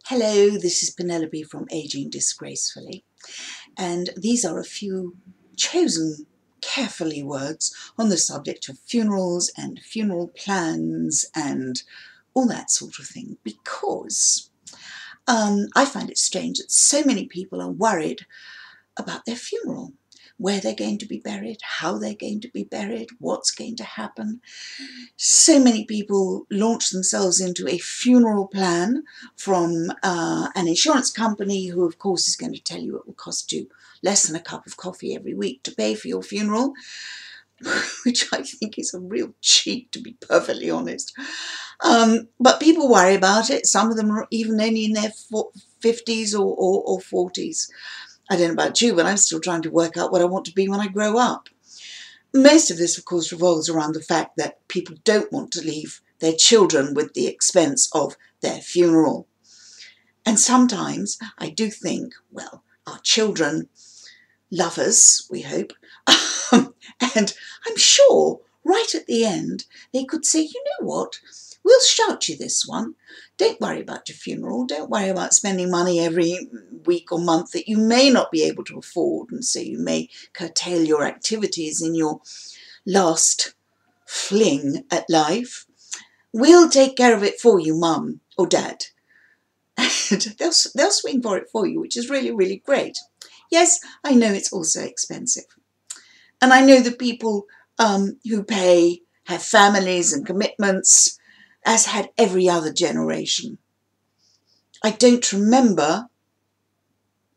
Hello, this is Penelope from Aging Disgracefully, and these are a few chosen carefully words on the subject of funerals and funeral plans and all that sort of thing, because I find it strange that so many people are worried about their funeral, where they're going to be buried, how they're going to be buried, what's going to happen. So many people launch themselves into a funeral plan from an insurance company who, of course, is going to tell you it will cost you less than a cup of coffee every week to pay for your funeral, which I think is a real cheat, to be perfectly honest. But people worry about it. Some of them are even only in their 50s or 40s. I don't know about you, but I'm still trying to work out what I want to be when I grow up. Most of this, of course, revolves around the fact that people don't want to leave their children with the expense of their funeral. And sometimes I do think, well, our children love us, we hope, and I'm sure right at the end they could say, you know what, we'll shout you this one. Don't worry about your funeral. Don't worry about spending money every week or month that you may not be able to afford, and so you may curtail your activities in your last fling at life. We'll take care of it for you, Mum or Dad. And they'll swing for it for you, which is really, really great. Yes, I know it's also expensive. And I know that people who pay have families and commitments, as had every other generation. I don't remember,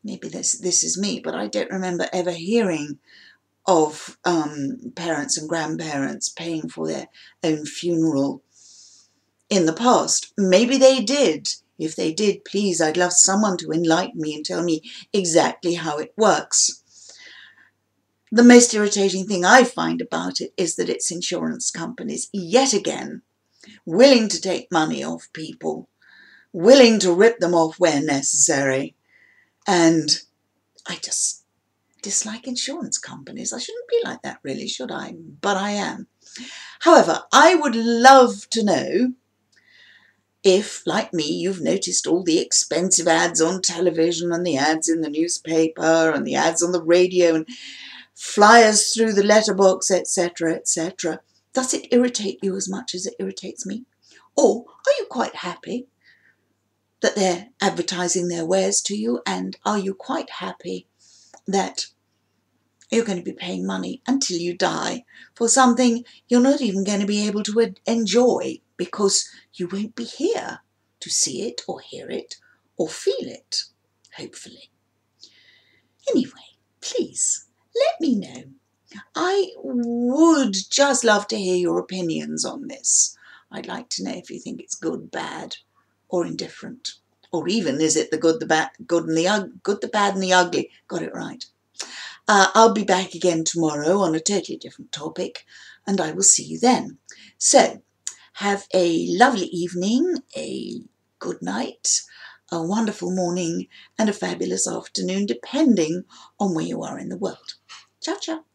maybe this is me, but I don't remember ever hearing of parents and grandparents paying for their own funeral in the past. Maybe they did. If they did, please, I'd love someone to enlighten me and tell me exactly how it works. The most irritating thing I find about it is that it's insurance companies, yet again, willing to take money off people, willing to rip them off where necessary. And I just dislike insurance companies. I shouldn't be like that, really, should I? But I am. However, I would love to know if, like me, you've noticed all the expensive ads on television and the ads in the newspaper and the ads on the radio and flyers through the letterbox, etc., etc. Does it irritate you as much as it irritates me? Or are you quite happy that they're advertising their wares to you, and are you quite happy that you're going to be paying money until you die for something you're not even going to be able to enjoy because you won't be here to see it or hear it or feel it, hopefully. Anyway, please let me know. I would just love to hear your opinions on this. I'd like to know if you think it's good, bad, or indifferent. Or even, is it the good, the bad, the bad and the ugly? Got it right. I'll be back again tomorrow on a totally different topic, and I will see you then. So, have a lovely evening, a good night, a wonderful morning, and a fabulous afternoon, depending on where you are in the world. Ciao, ciao.